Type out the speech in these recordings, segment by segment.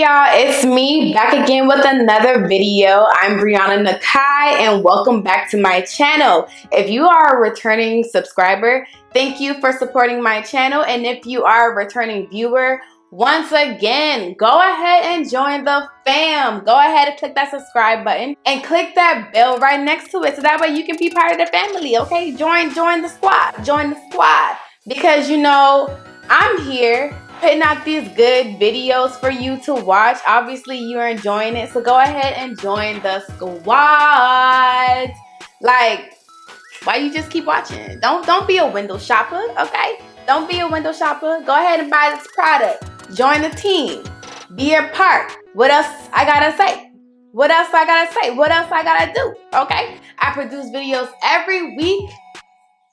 y'all, it's me back again with another video. I'm Brianna Nakai and welcome back to my channel. If you are a returning subscriber, thank you for supporting my channel, and if you are a returning viewer, once again, go ahead and join the fam. Go ahead and click that subscribe button and click that bell right next to it so that way you can be part of the family, okay? Join the squad. Join the squad, because you know I'm here putting out these good videos for you to watch. Obviously you're enjoying it, so go ahead and join the squad. Like, why you just keep watching? Don't be a window shopper, okay? Don't be a window shopper. Go ahead and buy this product. Join the team. Be a part. What else I gotta say? What else I gotta say? What else I gotta do? Okay? I produce videos every week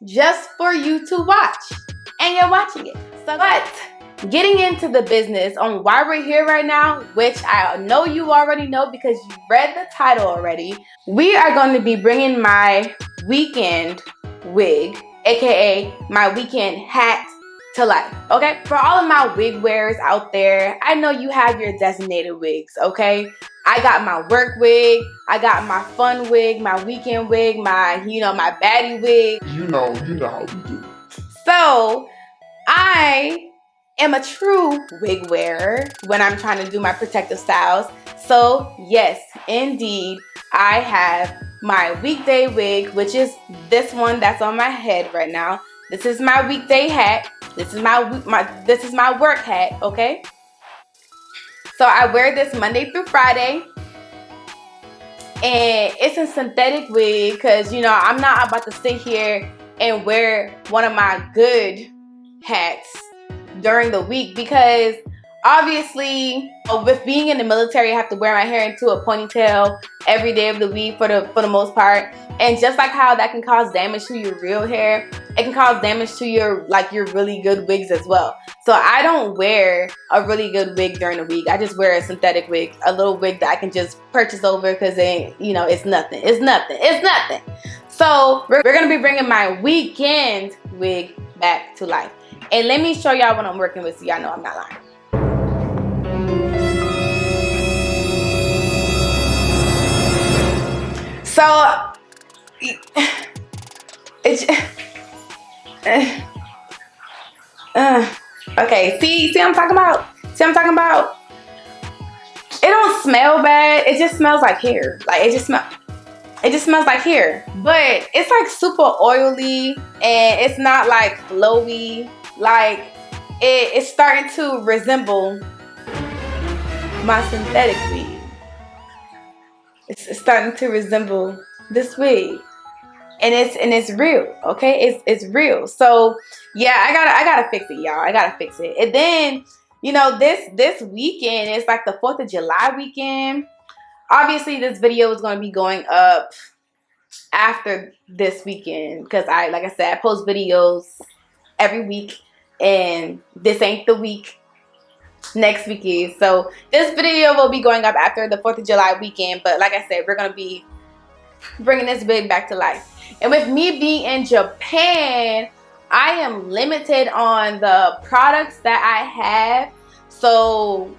just for you to watch, and you're watching it. So, but getting into the business on why we're here right now, which I know you already know because you read the title already, we are going to be bringing my weekend wig, aka my weekend hat, to life. Okay, for all of my wig wearers out there, I know you have your designated wigs. Okay, I got my work wig, I got my fun wig, my weekend wig, my my baddie wig. You know how we do. So I am a true wig wearer when I'm trying to do my protective styles. So yes, indeed, I have my weekday wig, which is this one that's on my head right now. This is my weekday hat. This is my work hat, okay? So I wear this Monday through Friday. And it's a synthetic wig because, you know, I'm not about to sit here and wear one of my good hats during the week, because obviously with being in the military, I have to wear my hair into a ponytail every day of the week for the most part. And just like how that can cause damage to your real hair, it can cause damage to your really good wigs as well. So I don't wear a really good wig during the week. I just wear a synthetic wig, a little wig that I can just purchase over because it's nothing. It's nothing. It's nothing. So we're gonna be bringing my weekend wig back to life. And let me show y'all what I'm working with so y'all know I'm not lying. So it's okay. See what I'm talking about? See what I'm talking about? It don't smell bad. It just smells like hair. Like it just smells like hair. But it's like super oily and it's not like flowy. Like it's starting to resemble my synthetic wig. It's starting to resemble this wig. And it's real, okay? It's real. So yeah, I gotta fix it, y'all. I gotta fix it. And then, this weekend is like the 4th of July weekend. Obviously, this video is gonna be going up after this weekend because like I said, I post videos every week, and this ain't the week. Next week is. So this video will be going up after the 4th of July weekend. But like I said, we're gonna be bringing this wig back to life. And with me being in Japan, I am limited on the products that I have. So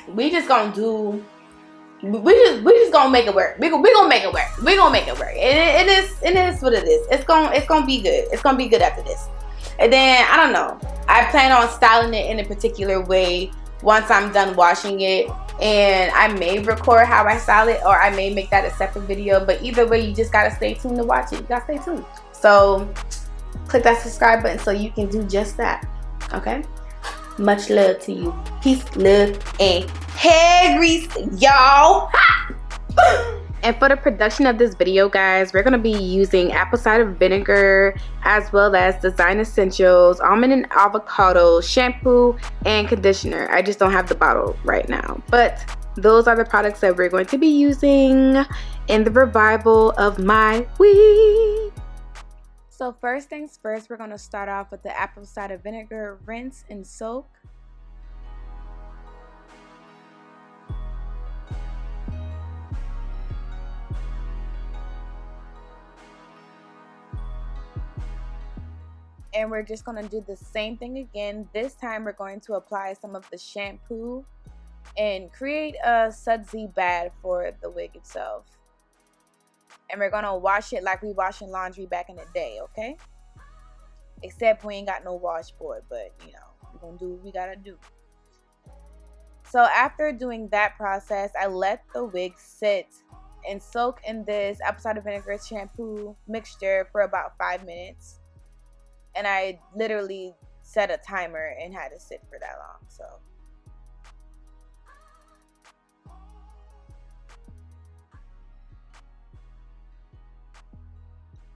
we just gonna do, we just gonna make it work. We gonna make it work. We gonna make it work. And it is what it is. It's gonna be good. It's gonna be good after this. And then I don't know. I plan on styling it in a particular way once I'm done washing it. And I may record how I style it, or I may make that a separate video. But either way, you just gotta stay tuned to watch it. You gotta stay tuned. So click that subscribe button so you can do just that. Okay? Much love to you. Peace, love, and hair grease, y'all. And for the production of this video, guys, we're gonna be using apple cider vinegar, as well as design essentials, almond and avocado, shampoo, and conditioner. I just don't have the bottle right now, but those are the products that we're going to be using in the revival of my wig. So first things first, we're gonna start off with the apple cider vinegar, rinse and soak. And we're just going to do the same thing again. This time we're going to apply some of the shampoo and create a sudsy bed for the wig itself. And we're gonna wash it like we washing laundry back in the day, okay? Except we ain't got no washboard, but you know, we're gonna do what we gotta do. So after doing that process, I let the wig sit and soak in this apple cider vinegar shampoo mixture for about 5 minutes. And I literally set a timer and had to sit for that long. So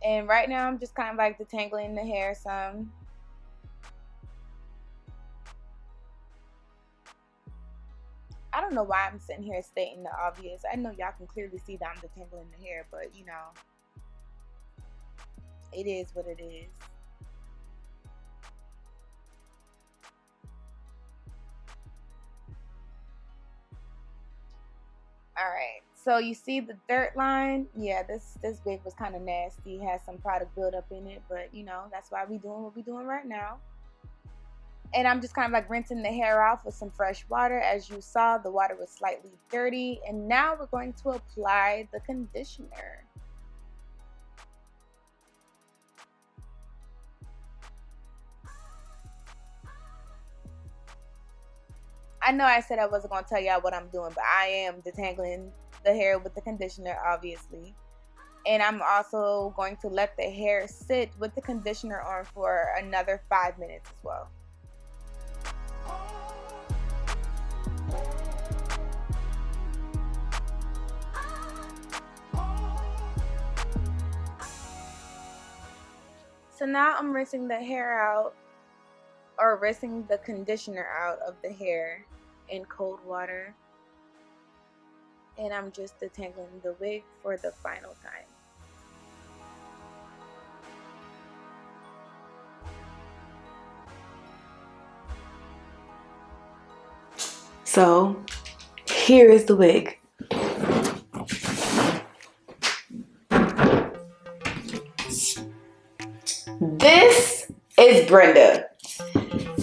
and right now I'm just kind of like detangling the hair some. I don't know why I'm sitting here stating the obvious. I know y'all can clearly see that I'm detangling the hair, but you know, it is what it is. Alright, so you see the dirt line? Yeah, this wig was kind of nasty. It has some product buildup in it, but you know, that's why we doing what we doing right now. And I'm just kind of like rinsing the hair off with some fresh water. As you saw, the water was slightly dirty. And now we're going to apply the conditioner. I know I said I wasn't going to tell y'all what I'm doing, but I am detangling the hair with the conditioner, obviously. And I'm also going to let the hair sit with the conditioner on for another 5 minutes as well. So now I'm rinsing the hair out, or rinsing the conditioner out of the hair in cold water. And I'm just detangling the wig for the final time. So here is the wig. This is Brenda.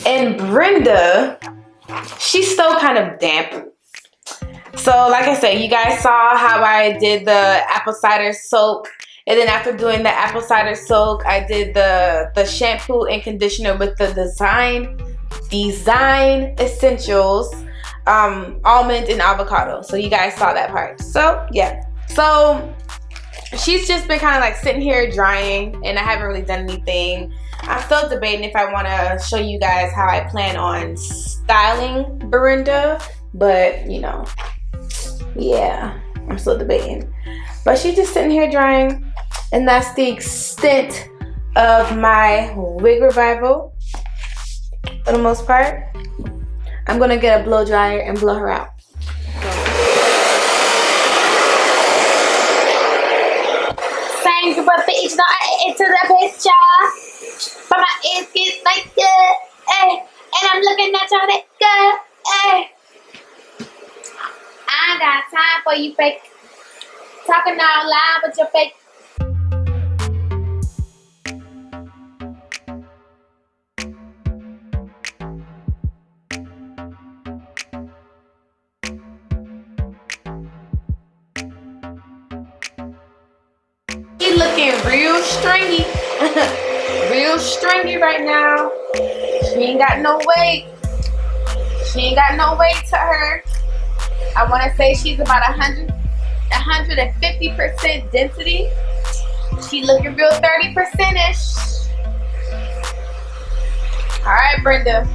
And Brenda, she's still kind of damp. So like I said, you guys saw how I did the apple cider soak. And then after doing the apple cider soak, I did the shampoo and conditioner with the Design Essentials almond and avocado. So you guys saw that part. So yeah. So she's just been kind of like sitting here drying, and I haven't really done anything. I'm still debating if I want to show you guys how I plan on styling Brenda, but you know, yeah, I'm still debating. But she's just sitting here drying, and that's the extent of my wig revival for the most part. I'm gonna get a blow dryer and blow her out. Thank you, but bitch, no, into the picture. But my ears get like that, and I'm looking at y'all that good, I ain't got time for you fake talking all loud with your fake. She looking real stringy. Real stringy right now. She ain't got no weight. She ain't got no weight to her. I want to say she's about 150% density. She looking real 30%ish. All right, Brenda.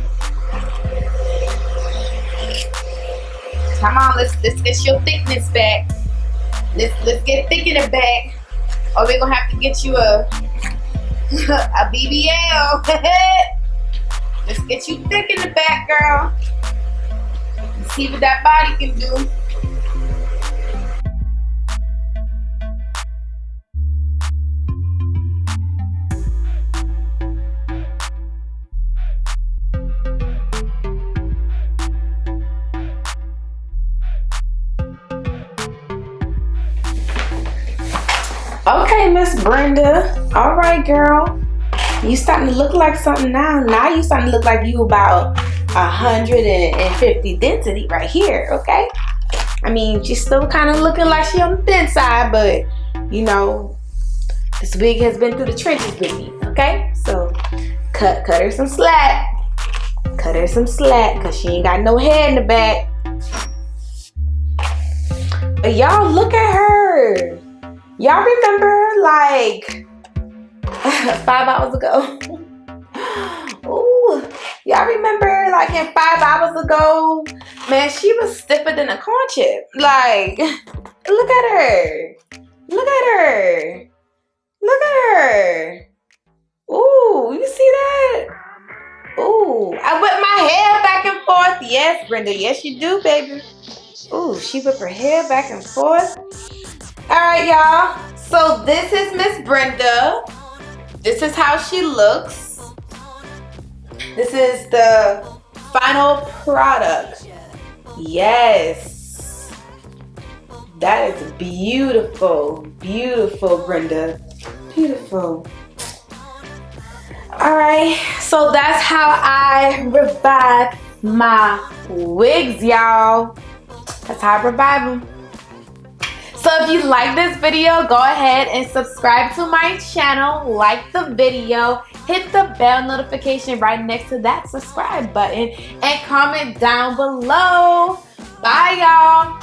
Come on, let's get your thickness back. Let's get thick in the back, or we're gonna have to get you a BBL. Let's get you thick in the back, girl. Let's see what that body can do. Okay, Miss Brenda. All right, girl. You starting to look like something now. Now you starting to look like you about 150 density right here, okay? I mean, she's still kind of looking like she on the thin side, but you know, this wig has been through the trenches with me, okay? So cut her some slack. Cut her some slack, because she ain't got no hair in the back. But y'all, look at her. Y'all remember like 5 hours ago? Ooh, y'all remember like in 5 hours ago, man, she was stiffer than a corn chip. Like, look at her. Look at her. Look at her. Ooh, you see that? Ooh, I whip my hair back and forth. Yes, Brenda, yes you do, baby. Ooh, she whip her hair back and forth. All right, y'all. So this is Miss Brenda. This is how she looks. This is the final product. Yes. That is beautiful. Beautiful, Brenda. Beautiful. Alright, so that's how I revive my wigs, y'all. That's how I revive them. So if you like this video, go ahead and subscribe to my channel, like the video, hit the bell notification right next to that subscribe button, and comment down below. Bye, y'all.